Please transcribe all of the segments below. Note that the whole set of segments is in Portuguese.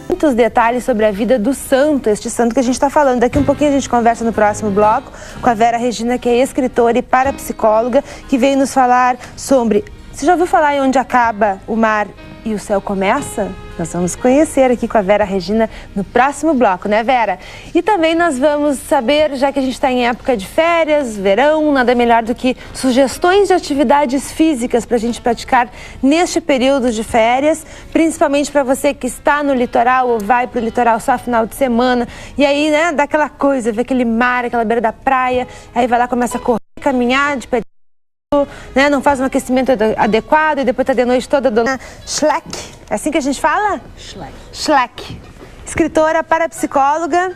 Muitos detalhes sobre a vida do santo, este santo que a gente está falando. Daqui um pouquinho a gente conversa no próximo bloco com a Vera Regina, que é escritora e parapsicóloga, que veio nos falar sobre... Você já ouviu falar em onde acaba o mar e o céu começa? Nós vamos conhecer aqui com a Vera Regina no próximo bloco, né, Vera? E também nós vamos saber, já que a gente está em época de férias, verão, nada melhor do que sugestões de atividades físicas para a gente praticar neste período de férias, principalmente para você que está no litoral ou vai para o litoral só final de semana, e aí, né, dá aquela coisa, vê aquele mar, aquela beira da praia, aí vai lá, começa a correr, caminhar de pé, né, não faz um aquecimento adequado e depois tá de noite toda dolorida. Schleck, é assim que a gente fala? Schleck. Schleck. Escritora, parapsicóloga,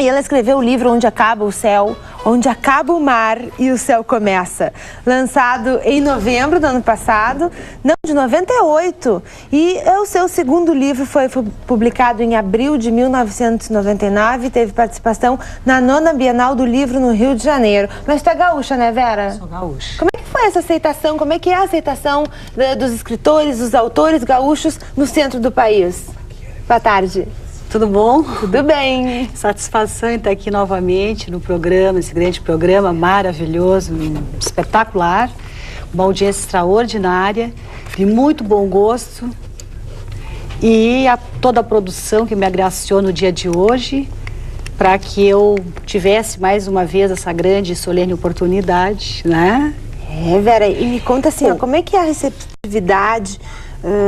e ela escreveu o livro Onde Acaba o Céu, Onde Acaba o Mar e o Céu Começa, lançado em novembro do ano passado, não, de 98, e o seu segundo livro foi publicado em abril de 1999, teve participação na 9ª Bienal do Livro no Rio de Janeiro. Mas tu é gaúcha, né, Vera? Sou gaúcha. Como é que foi essa aceitação? Como é que é a aceitação dos escritores, dos autores gaúchos no centro do país? Boa tarde. Tudo bom? Tudo bem. Satisfação em estar aqui novamente no programa, esse grande programa maravilhoso, espetacular, uma audiência extraordinária, de muito bom gosto, e toda a produção que me agraciou no dia de hoje, para que eu tivesse mais uma vez essa grande e solene oportunidade, né? É, Vera, e me conta assim, ó, como é que é a receptividade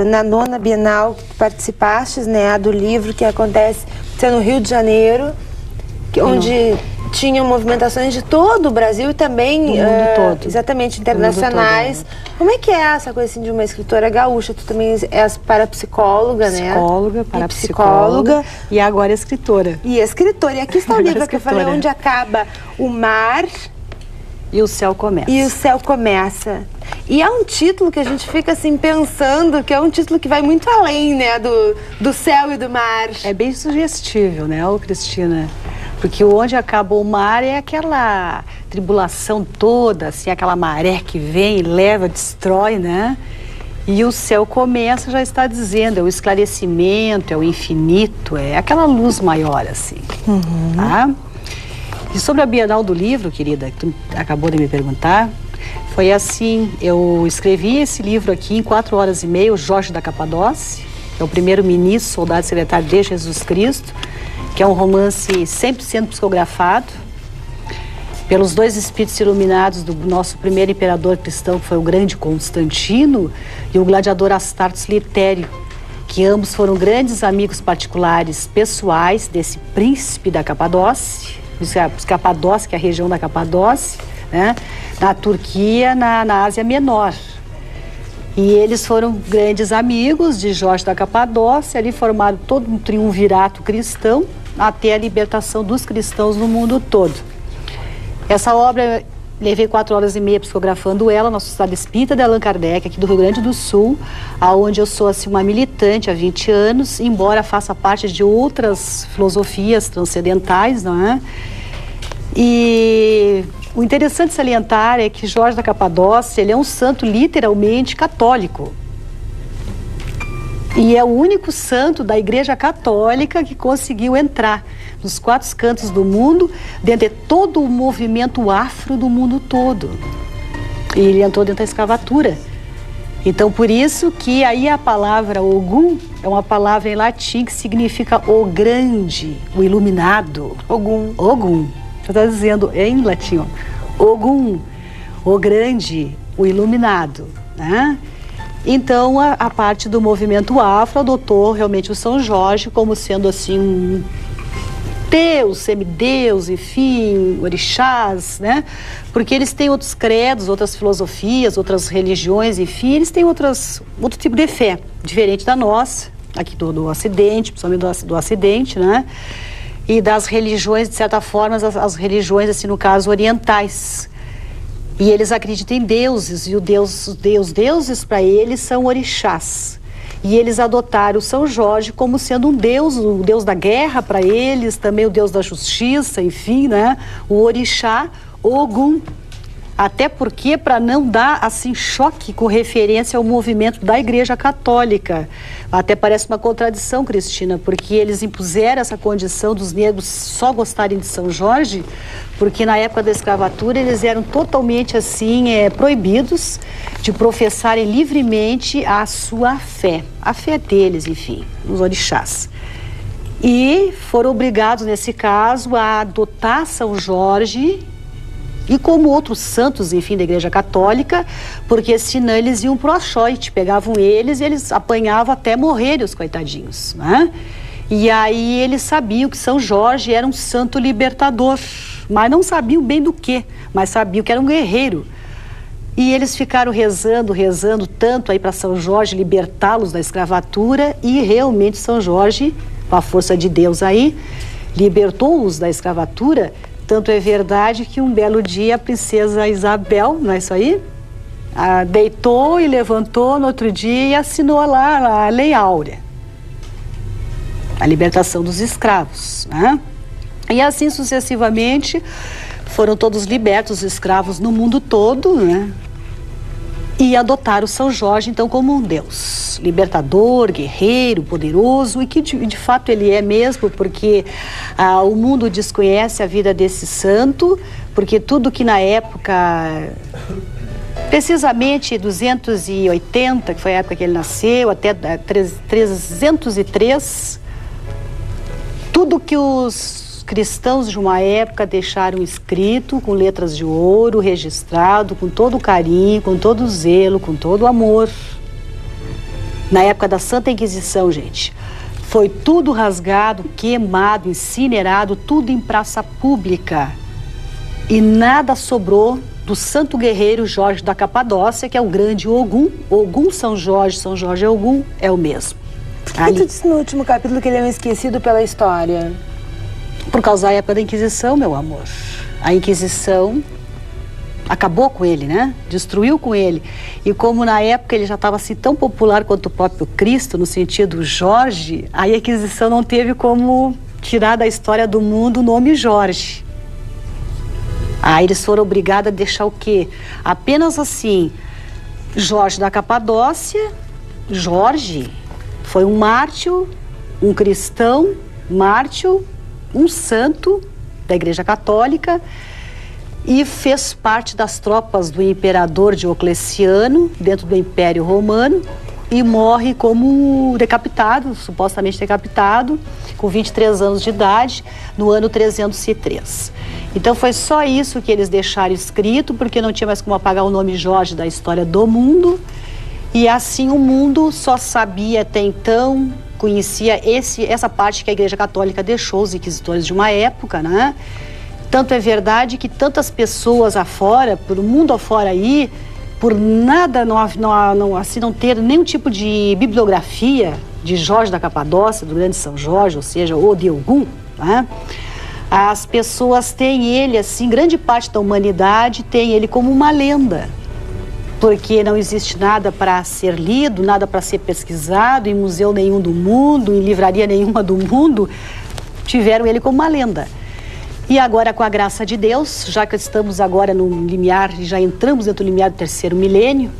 na 9ª Bienal que participaste, né, do livro que acontece no Rio de Janeiro, onde tinham movimentações de todo o Brasil e também... Do mundo todo. Exatamente, internacionais. Todo, Como é que é essa coisa assim, de uma escritora gaúcha? Tu também és parapsicóloga, né? Psicóloga, parapsicóloga e agora escritora. E escritora. E aqui está o livro que eu falei, Onde Acaba o Mar... E o Céu Começa. E o Céu Começa. E é um título que a gente fica assim pensando, que é um título que vai muito além, né, do céu e do mar. É bem sugestível, né, Cristina? Porque onde acaba o mar é aquela tribulação toda, assim, aquela maré que vem, leva, destrói, né? E o céu começa, já está dizendo, é o esclarecimento, é o infinito, é aquela luz maior, assim, tá? E sobre a Bienal do Livro, querida, que tu acabou de me perguntar, foi assim, eu escrevi esse livro aqui em 4 horas e meia, o Jorge da Capadócia, que é o primeiro-ministro, soldado secretário de Jesus Cristo, que é um romance 100% psicografado, pelos 2 espíritos iluminados do nosso primeiro imperador cristão, que foi o grande Constantino, e o gladiador Astartes Litério, que ambos foram grandes amigos particulares, pessoais, desse príncipe da Capadócia, Capadócia, que é a região da Capadócia, né? Na Turquia, na Ásia Menor. E eles foram grandes amigos de Jorge da Capadócia, ali formaram todo um triunvirato cristão até a libertação dos cristãos no mundo todo. Essa obra, levei 4 horas e meia psicografando ela na Sociedade Espírita de Allan Kardec, aqui do Rio Grande do Sul, aonde eu sou assim, uma militante há 20 anos, embora faça parte de outras filosofias transcendentais, não é? E o interessante salientar é que Jorge da Capadócia, ele é um santo literalmente católico. E é o único santo da Igreja Católica que conseguiu entrar nos 4 cantos do mundo, dentro de todo o movimento afro do mundo todo. E ele entrou dentro da escravatura. Então, por isso que aí a palavra Ogum é uma palavra em latim que significa o grande, o iluminado. Ogum. Ogum. Você está dizendo em latim, ó. Ogum, o grande, o iluminado, né? Então, a parte do movimento afro adotou realmente o São Jorge como sendo assim um Deus, semideus, enfim, orixás, né? Porque eles têm outros credos, outras filosofias, outras religiões, enfim, eles têm outro tipo de fé, diferente da nossa, aqui do Ocidente, principalmente do Ocidente, né? E das religiões, de certa forma, as religiões, assim, no caso, orientais. E eles acreditam em deuses, e os deuses para eles são orixás. E eles adotaram o São Jorge como sendo um deus da guerra para eles, também o deus da justiça, enfim, né? O orixá, Ogum. Até porque, para não dar assim choque com referência ao movimento da Igreja Católica. Até parece uma contradição, Cristina, porque eles impuseram essa condição dos negros só gostarem de São Jorge, porque na época da escravatura eles eram totalmente assim proibidos de professarem livremente a sua fé. A fé deles, enfim, os orixás. E foram obrigados, nesse caso, a adotar São Jorge e como outros santos, enfim, da Igreja Católica, porque senão eles iam pro açoite, pegavam eles e eles apanhavam até morrerem, os coitadinhos, né? E aí eles sabiam que São Jorge era um santo libertador, mas não sabiam bem do que, mas sabiam que era um guerreiro. E eles ficaram rezando tanto aí para São Jorge libertá-los da escravatura, e realmente São Jorge, com a força de Deus aí, libertou-os da escravatura. Tanto é verdade que um belo dia a princesa Isabel, não é isso aí? Deitou e levantou no outro dia e assinou lá a Lei Áurea, a libertação dos escravos, né? E assim sucessivamente foram todos libertos, os escravos no mundo todo, né? E adotaram São Jorge, então, como um deus libertador, guerreiro, poderoso, e que de fato ele é mesmo, porque o mundo desconhece a vida desse santo, porque tudo que na época, precisamente 280, que foi a época que ele nasceu, até 303, tudo que os cristãos de uma época deixaram escrito com letras de ouro, registrado com todo o carinho, com todo o zelo, com todo o amor. Na época da Santa Inquisição, gente, foi tudo rasgado, queimado, incinerado, tudo em praça pública. E nada sobrou do santo guerreiro Jorge da Capadócia, que é o grande Ogum. Ogum São Jorge Ogum é o mesmo. Por que tu disse no último capítulo que ele é um esquecido pela história? Por causa da época da Inquisição, meu amor. A Inquisição acabou com ele, né? Destruiu com ele. E como na época ele já estava assim tão popular quanto o próprio Cristo, no sentido Jorge, a Inquisição não teve como tirar da história do mundo o nome Jorge. Aí eles foram obrigados a deixar o quê? Apenas assim, Jorge da Capadócia. Jorge foi um mártir, um cristão, mártir, um santo da Igreja Católica, e fez parte das tropas do imperador Diocleciano, dentro do Império Romano, e morre como decapitado, supostamente decapitado, com 23 anos de idade, no ano 303. Então foi só isso que eles deixaram escrito, porque não tinha mais como apagar o nome Jorge da história do mundo, e assim o mundo só sabia até então, conhecia essa parte que a Igreja Católica deixou os inquisitores de uma época, né? Tanto é verdade que tantas pessoas afora, por o mundo afora aí, por nada não ter nenhum tipo de bibliografia de Jorge da Capadócia, do grande São Jorge, ou seja, ou de Ogum, né? As pessoas têm ele, assim, grande parte da humanidade tem ele como uma lenda, porque não existe nada para ser lido, nada para ser pesquisado, em museu nenhum do mundo, em livraria nenhuma do mundo, tiveram ele como uma lenda. E agora, com a graça de Deus, já que estamos agora no limiar, já entramos dentro do limiar do 3º milênio,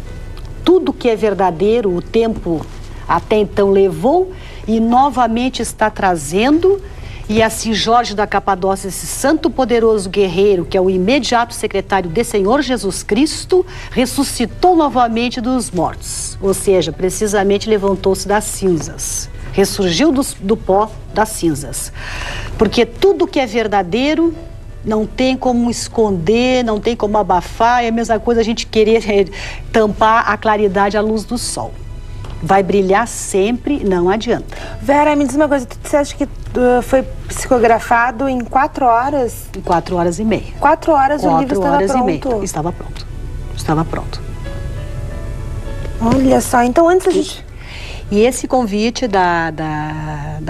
tudo que é verdadeiro, o tempo até então levou e novamente está trazendo. E assim Jorge da Capadócia, esse santo poderoso guerreiro, que é o imediato secretário de Senhor Jesus Cristo, ressuscitou novamente dos mortos. Ou seja, precisamente levantou-se das cinzas. Ressurgiu do pó das cinzas. Porque tudo que é verdadeiro não tem como esconder, não tem como abafar. É a mesma coisa a gente querer tampar a claridade à luz do sol. Vai brilhar sempre, não adianta. Vera, me diz uma coisa, tu disseste que foi psicografado em 4 horas? Em 4 horas e meia. 4 horas o livro estava pronto? 4 horas e meia. Estava pronto. Estava pronto. Olha só, então antes a gente... E esse convite da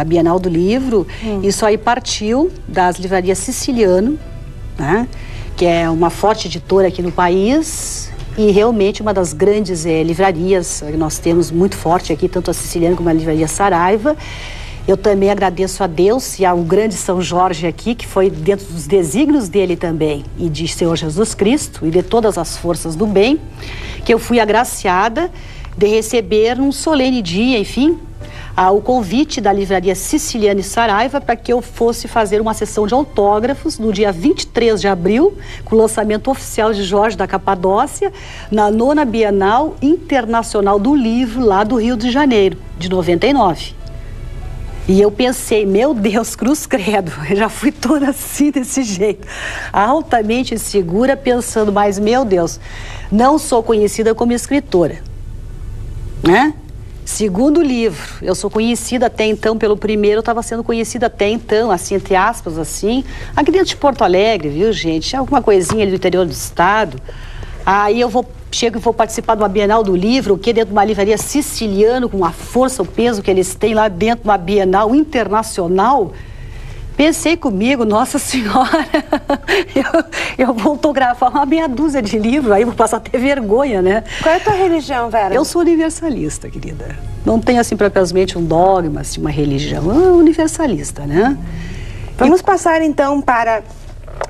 Bienal do Livro, isso aí partiu das livrarias Siciliano, né? Que é uma forte editora aqui no país e realmente uma das grandes livrarias que nós temos muito forte aqui, tanto a Siciliano como a livraria Saraiva. Eu também agradeço a Deus e ao grande São Jorge aqui, que foi dentro dos desígnios dele também, e de Senhor Jesus Cristo, e de todas as forças do bem, que eu fui agraciada de receber um solene dia, enfim, o convite da livraria Siciliane Saraiva para que eu fosse fazer uma sessão de autógrafos no dia 23 de abril, com o lançamento oficial de Jorge da Capadócia, na 9ª Bienal Internacional do Livro, lá do Rio de Janeiro, de 99. E eu pensei, meu Deus, cruz credo, eu já fui toda assim, desse jeito, altamente insegura, pensando, mas meu Deus, não sou conhecida como escritora, né? Segundo livro, eu sou conhecida até então pelo primeiro, eu estava sendo conhecida até então, assim, entre aspas, assim, aqui dentro de Porto Alegre, viu, gente? Alguma coisinha ali do interior do estado. Aí eu chego e vou participar de uma Bienal do Livro, o que dentro de uma livraria siciliana, com a força, o peso que eles têm lá dentro de uma Bienal internacional. Pensei comigo, Nossa Senhora, eu vou autografar uma meia dúzia de livros, aí vou passar até vergonha, né? Qual é a tua religião, Vera? Eu sou universalista, querida. Não tenho, assim, propriamente um dogma, assim, uma religião. Eu universalista, né? Vamos passar, então, para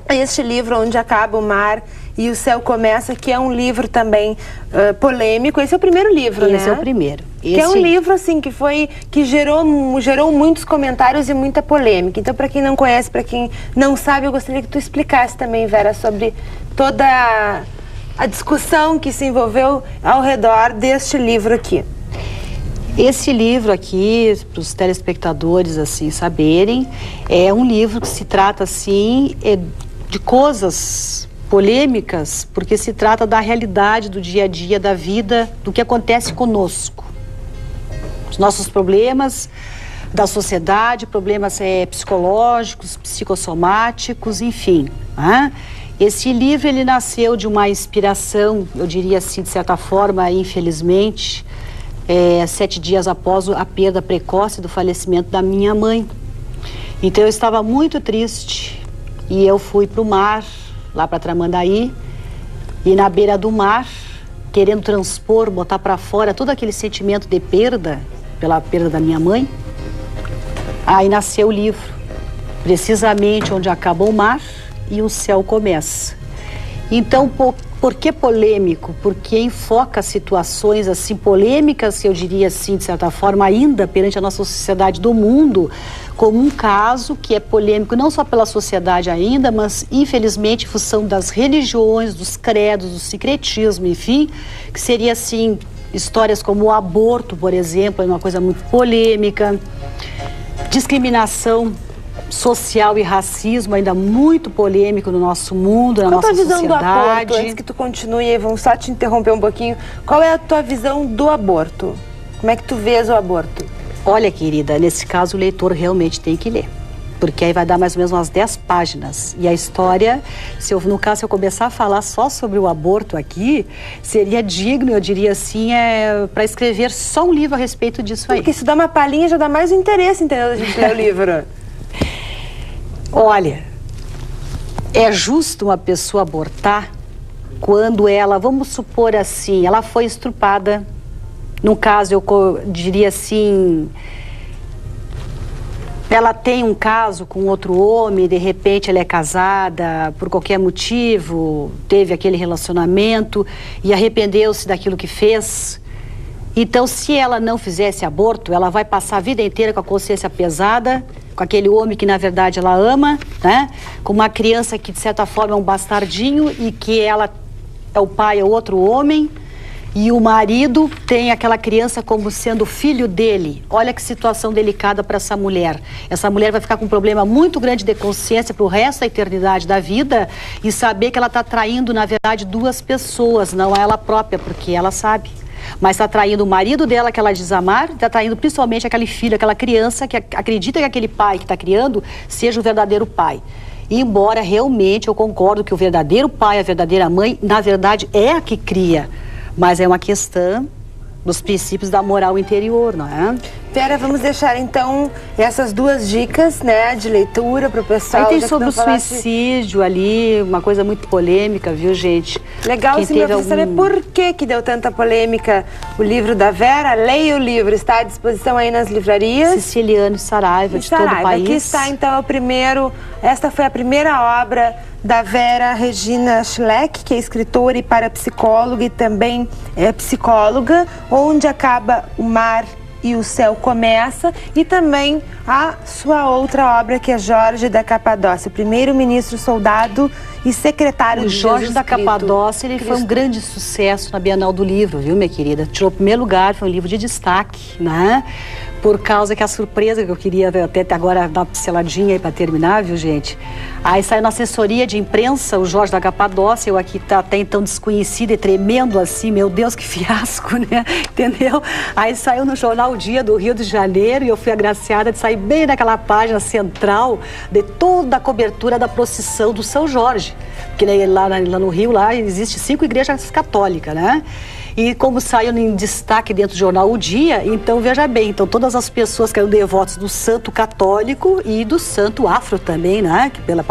este livro, Onde Acaba o Mar e o Céu Começa, que é um livro também polêmico. Esse é o primeiro livro, né? Esse é o primeiro. Que é um livro, assim, que gerou muitos comentários e muita polêmica. Então, para quem não conhece, para quem não sabe, eu gostaria que tu explicasse também, Vera, sobre toda a discussão que se envolveu ao redor deste livro aqui. Esse livro aqui, para os telespectadores, assim, saberem, é um livro que se trata, assim, de coisas polêmicas, porque se trata da realidade do dia a dia, da vida, do que acontece conosco. Os nossos problemas da sociedade, problemas psicológicos, psicossomáticos, enfim. Né? Esse livro, ele nasceu de uma inspiração, eu diria assim, de certa forma, infelizmente, 7 dias após a perda precoce do falecimento da minha mãe. Então eu estava muito triste e eu fui para o mar, lá para Tramandaí, e na beira do mar, querendo transpor, botar para fora todo aquele sentimento de perda, pela perda da minha mãe, aí nasceu o livro, precisamente Onde Acaba o Mar e o Céu Começa. Então, por que polêmico? Porque enfoca situações assim polêmicas, eu diria assim, de certa forma, ainda perante a nossa sociedade do mundo, como um caso que é polêmico não só pela sociedade ainda, mas infelizmente em função das religiões, dos credos, do secretismo, enfim, que seria assim, histórias como o aborto, por exemplo, é uma coisa muito polêmica, discriminação social e racismo ainda muito polêmico no nosso mundo, na nossa sociedade. Qual a tua visão do aborto? Antes que tu continue, vamos só te interromper um pouquinho. Qual é a tua visão do aborto? Como é que tu vês o aborto? Olha, querida, nesse caso o leitor realmente tem que ler. Porque aí vai dar mais ou menos umas 10 páginas. E a história, no caso, se eu começar a falar só sobre o aborto aqui, seria digno, eu diria assim, para escrever só um livro a respeito disso aí. Porque se dá uma palhinha, já dá mais interesse, entendeu? A gente ler o livro. Olha, é justo uma pessoa abortar quando ela, vamos supor assim, ela foi estrupada. No caso, eu diria assim, ela tem um caso com outro homem, de repente ela é casada por qualquer motivo, teve aquele relacionamento e arrependeu-se daquilo que fez. Então, se ela não fizesse aborto, ela vai passar a vida inteira com a consciência pesada, com aquele homem que na verdade ela ama, né? Com uma criança que de certa forma é um bastardinho e que ela é o pai, é outro homem, e o marido tem aquela criança como sendo filho dele. Olha que situação delicada para essa mulher. Essa mulher vai ficar com um problema muito grande de consciência para o resto da eternidade da vida e saber que ela está traindo na verdade 2 pessoas, não ela própria, porque ela sabe. Mas está traindo o marido dela, que ela diz amar, está traindo principalmente aquele filho, aquela criança que acredita que aquele pai que está criando seja o verdadeiro pai. E embora realmente eu concordo que o verdadeiro pai, a verdadeira mãe, na verdade é a que cria. Mas é uma questão dos princípios da moral interior, não é? Vera, vamos deixar então essas duas dicas, né, de leitura para o pessoal. Aí tem sobre o suicídio ali, uma coisa muito polêmica, viu, gente? Legal, sim, eu preciso saber por que deu tanta polêmica o livro da Vera. Leia o livro, está à disposição aí nas livrarias. Siciliano e Saraiva, de todo o país. Aqui está então esta foi a primeira obra da Vera Regina Schleck, que é escritora e parapsicóloga e também é psicóloga, Onde Acaba o Mar e o Céu Começa, e também a sua outra obra, que é Jorge da Capadócia, o primeiro-ministro soldado e secretário de Jorge da Capadócia, ele foi um grande sucesso na Bienal do Livro, viu, minha querida? Tirou o primeiro lugar, foi um livro de destaque, né? Por causa que a surpresa que eu queria até agora dar uma pinceladinha aí para terminar, viu, gente? Aí saiu na assessoria de imprensa o Jorge da Capadócia, eu aqui até então desconhecida e tremendo assim, meu Deus, que fiasco, né? Entendeu? Aí saiu no jornal O Dia do Rio de Janeiro e eu fui agraciada de sair bem naquela página central de toda a cobertura da procissão do São Jorge. Porque lá no Rio, lá existe 5 igrejas católicas, né? E como saiu em destaque dentro do jornal O Dia, então veja bem, então todas as pessoas que eram devotas do santo católico e do santo afro também, né? Que pela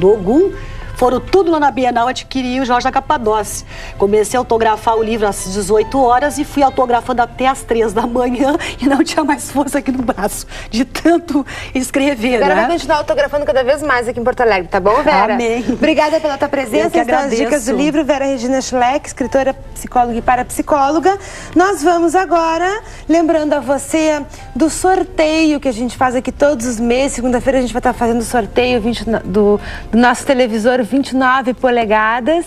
Ogum, foram tudo lá na Bienal adquirir o Jorge da Capadócia. Comecei a autografar o livro às 18 horas e fui autografando até às 3 da manhã e não tinha mais força aqui no braço, de tanto escrever, Agora né? vai continuar autografando cada vez mais aqui em Porto Alegre, tá bom, Vera? Amém. Obrigada pela tua presença. Estas as dicas do livro, Vera Regina Schleck, escritora, psicóloga e parapsicóloga. Nós vamos agora, lembrando a você do sorteio que a gente faz aqui todos os meses. Segunda-feira a gente vai estar fazendo o sorteio do nosso televisor 29 polegadas.